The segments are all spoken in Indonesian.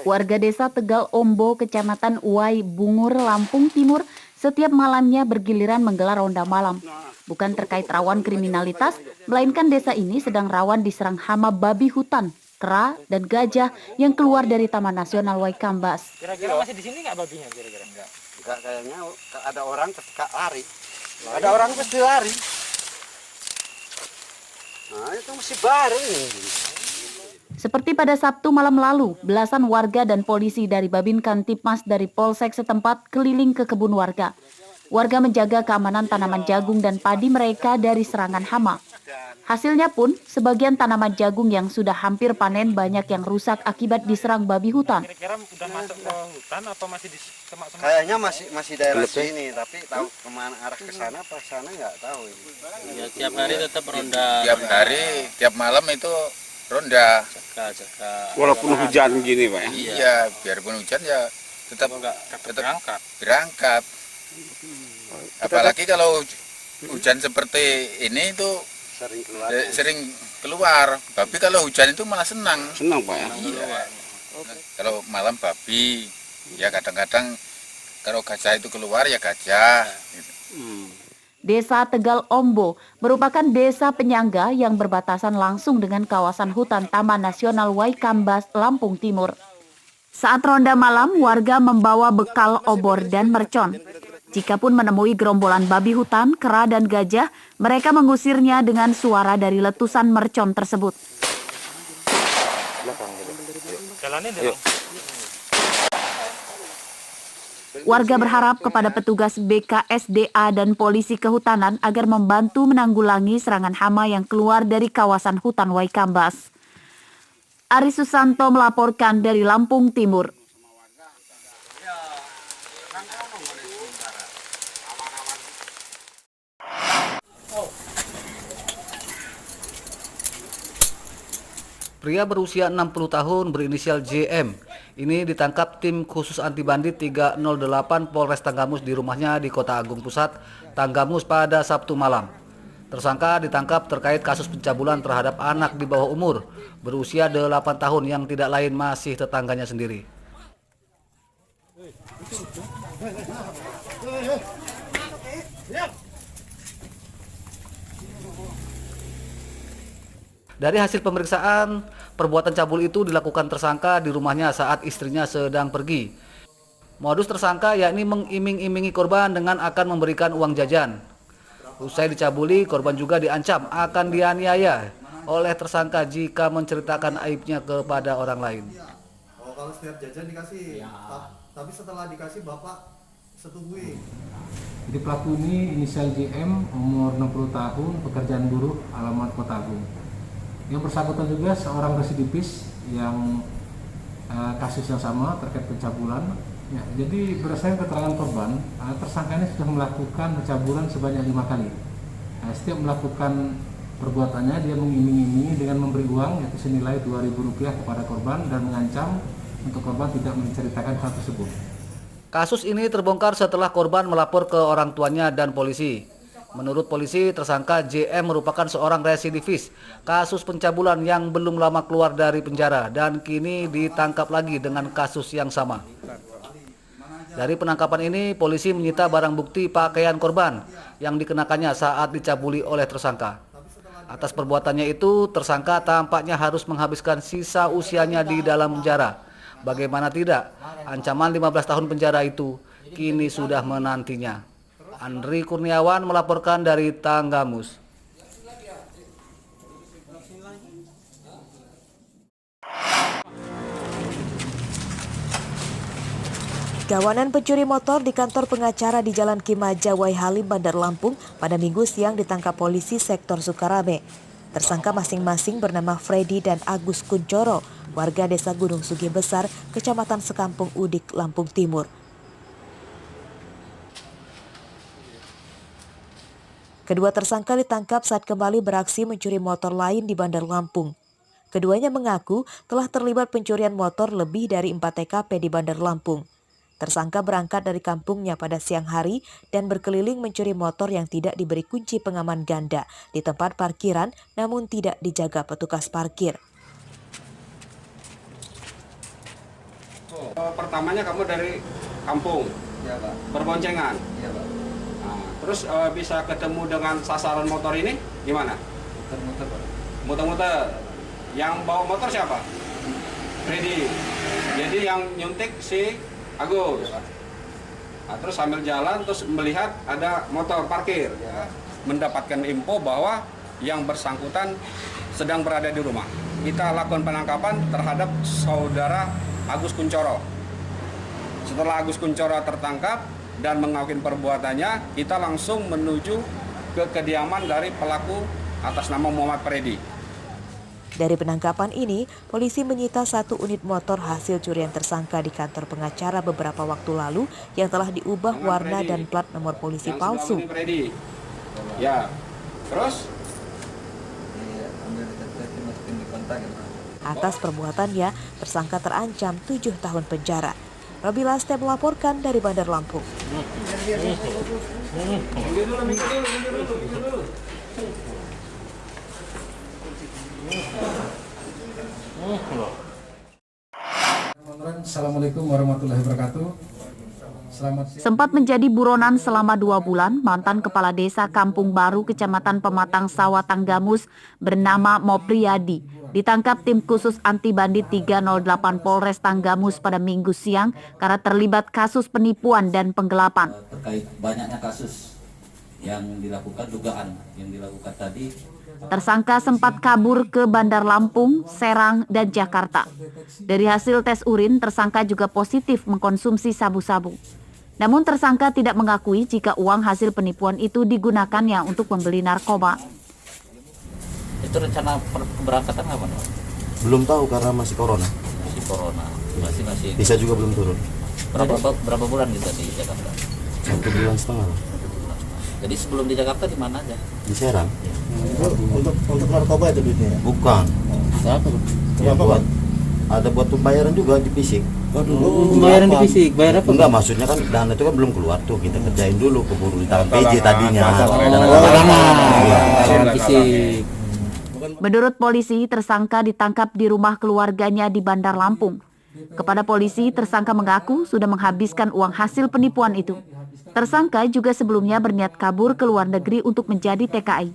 Warga desa Tegal Ombo, Kecamatan Uwai, Bungur, Lampung Timur, setiap malamnya bergiliran menggelar ronda malam. Bukan terkait rawan kriminalitas, melainkan desa ini sedang rawan diserang hama babi hutan, kera, dan gajah yang keluar dari Taman Nasional Waikambas. Kira-kira masih di sini nggak babinya kira-kira? Enggak, kayaknya ada orang lari. Ada orang pasti lari. Nah, itu masih baru ini. Seperti pada Sabtu malam lalu, belasan warga dan polisi dari Babin Kantipmas dari Polsek setempat keliling ke kebun warga. Warga menjaga keamanan tanaman jagung dan padi mereka dari serangan hama. Hasilnya pun, sebagian tanaman jagung yang sudah hampir panen banyak yang rusak akibat diserang babi hutan. Kira-kira udah masuk ke hutan apa masih di semak-semak? Kayaknya masih daerah sini, tapi tahu kemana arah ke sana apa sana nggak tahu ini. Ya, tiap hari tetap ronda. Tiap hari, tiap malam itu ronda. Jaga. Walaupun hujan gini, Pak. Iya, biarpun hujan ya tetap berangkat. Apalagi kalau hujan seperti ini itu sering keluar. Babi kalau hujan itu malah senang. Senang, Pak ya. Iya. Kalau malam babi, ya kadang-kadang kalau gajah itu keluar ya gajah. Gitu. Desa Tegal Ombo merupakan desa penyangga yang berbatasan langsung dengan kawasan hutan Taman Nasional Waikambas, Lampung Timur. Saat ronda malam, warga membawa bekal obor dan mercon. Jikapun menemui gerombolan babi hutan, kera, dan gajah, mereka mengusirnya dengan suara dari letusan mercon tersebut. Jalanin deh, Bang. Warga berharap kepada petugas BKSDA dan polisi kehutanan agar membantu menanggulangi serangan hama yang keluar dari kawasan hutan Waikambas. Ari Susanto melaporkan dari Lampung Timur. Pria berusia 60 tahun berinisial JM ini ditangkap tim khusus anti bandit 308 Polres Tanggamus di rumahnya di Kota Agung Pusat, Tanggamus pada Sabtu malam. Tersangka ditangkap terkait kasus pencabulan terhadap anak di bawah umur berusia 8 tahun yang tidak lain masih tetangganya sendiri. Dari hasil pemeriksaan, perbuatan cabul itu dilakukan tersangka di rumahnya saat istrinya sedang pergi. Modus tersangka yakni mengiming-imingi korban dengan akan memberikan uang jajan. Usai dicabuli, korban juga diancam akan dianiaya oleh tersangka jika menceritakan aibnya kepada orang lain. Oh, kalau setiap jajan dikasih, tapi setelah dikasih Bapak setujui. Jadi pelaku ini inisial JM, umur 60 tahun, pekerjaan buruh, alamat Kota Agung. Yang bersangkutan juga seorang residivis yang kasus yang sama terkait pencabulan. Ya, jadi berdasarkan keterangan korban, tersangka ini sudah melakukan pencabulan sebanyak 5 kali. Setiap melakukan perbuatannya dia mengiming-imingi dengan memberi uang yaitu senilai Rp2.000 kepada korban dan mengancam untuk korban tidak menceritakan hal tersebut. Kasus ini terbongkar setelah korban melapor ke orang tuanya dan polisi. Menurut polisi, tersangka JM merupakan seorang residivis kasus pencabulan yang belum lama keluar dari penjara dan kini ditangkap lagi dengan kasus yang sama. Dari penangkapan ini, polisi menyita barang bukti pakaian korban yang dikenakannya saat dicabuli oleh tersangka. Atas perbuatannya itu, tersangka tampaknya harus menghabiskan sisa usianya di dalam penjara. Bagaimana tidak, ancaman 15 tahun penjara itu kini sudah menantinya. Andri Kurniawan melaporkan dari Tanggamus. Kawanan pencuri motor di kantor pengacara di Jalan Kimaja Waihalim, Bandar Lampung pada Minggu siang ditangkap polisi sektor Sukarame. Tersangka masing-masing bernama Freddy dan Agus Kuncoro, warga desa Gunung Sugi Besar, Kecamatan Sekampung Udik, Lampung Timur. Kedua tersangka ditangkap saat kembali beraksi mencuri motor lain di Bandar Lampung. Keduanya mengaku telah terlibat pencurian motor lebih dari 4 TKP di Bandar Lampung. Tersangka berangkat dari kampungnya pada siang hari dan berkeliling mencuri motor yang tidak diberi kunci pengaman ganda di tempat parkiran namun tidak dijaga petugas parkir. Pertamanya kamu dari kampung, Ya Pak. berboncengan. Iya Pak. Nah, terus bisa ketemu dengan sasaran motor ini gimana? Muter-muter Pak. Muter-muter. Yang bawa motor siapa? Freddy. Jadi yang nyuntik si Agus. Nah, terus sambil jalan terus melihat ada motor parkir. Mendapatkan info bahwa yang bersangkutan sedang berada di rumah. Kita lakukan penangkapan terhadap saudara Agus Kuncoro. Setelah Agus Kuncoro tertangkap dan mengakui perbuatannya, kita langsung menuju ke kediaman dari pelaku atas nama Muhammad Freddy. Dari penangkapan ini, polisi menyita 1 unit motor hasil curian tersangka di kantor pengacara beberapa waktu lalu yang telah diubah warna dan plat nomor polisi palsu. Ya, terus? Atas perbuatannya, tersangka terancam 7 tahun penjara. Robi Laste melaporkan dari Bandar Lampung. Assalamualaikum warahmatullahi wabarakatuh. Selamat siang. Sempat menjadi buronan selama 2 bulan, mantan Kepala Desa Kampung Baru, Kecamatan Pematang Sawah, Tanggamus, bernama Mopriyadi, ditangkap tim khusus anti bandit 308 Polres Tanggamus pada Minggu siang karena terlibat kasus penipuan dan penggelapan. Terkait banyaknya kasus yang dilakukan, dugaan yang dilakukan tadi. Tersangka sempat kabur ke Bandar Lampung, Serang, dan Jakarta. Dari hasil tes urin, tersangka juga positif mengkonsumsi sabu-sabu. Namun tersangka tidak mengakui jika uang hasil penipuan itu digunakannya untuk membeli narkoba. Itu rencana keberangkatan kapan? Belum tahu karena masih corona. Masih corona, masih. Bisa juga belum turun. Berapa bulan kita di Jakarta? 1,5 bulan. Jadi sebelum di Jakarta di mana aja? Di Serang. Untuk narkoba itu duitnya? Bukan. Apa? Ya, ada buat pembayaran juga di fisik. Pembayaran di fisik, bayar apa? Enggak, maksudnya kan dana itu kan belum keluar tuh, kita kerjain dulu, keburu di tangan PJ tadinya. Fisik. Menurut polisi, tersangka ditangkap di rumah keluarganya di Bandar Lampung. Kepada polisi, tersangka mengaku sudah menghabiskan uang hasil penipuan itu. Tersangka juga sebelumnya berniat kabur ke luar negeri untuk menjadi TKI.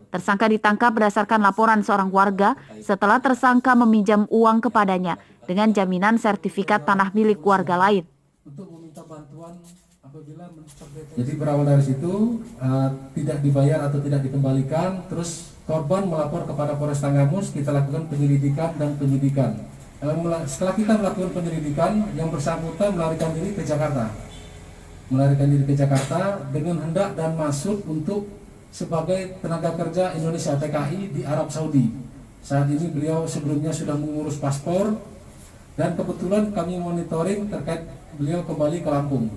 Tersangka ditangkap berdasarkan laporan seorang warga setelah tersangka meminjam uang kepadanya dengan jaminan sertifikat tanah milik warga lain. Jadi berawal dari situ tidak dibayar atau tidak dikembalikan, terus korban melapor kepada Polres Tanggamus, kita lakukan penyelidikan dan penyidikan. Setelah kita melakukan penyelidikan, yang bersangkutan melarikan diri ke Jakarta. Melarikan diri ke Jakarta dengan hendak dan maksud untuk sebagai tenaga kerja Indonesia TKI di Arab Saudi. Saat ini beliau sebelumnya sudah mengurus paspor dan kebetulan kami monitoring terkait beliau kembali ke Lampung.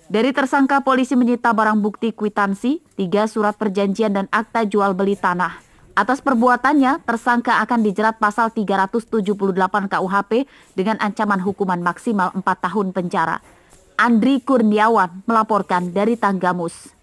Dari tersangka, polisi menyita barang bukti kwitansi, 3 surat perjanjian dan akta jual beli tanah. Atas perbuatannya, tersangka akan dijerat pasal 378 KUHP dengan ancaman hukuman maksimal 4 tahun penjara. Andri Kurniawan melaporkan dari Tanggamus.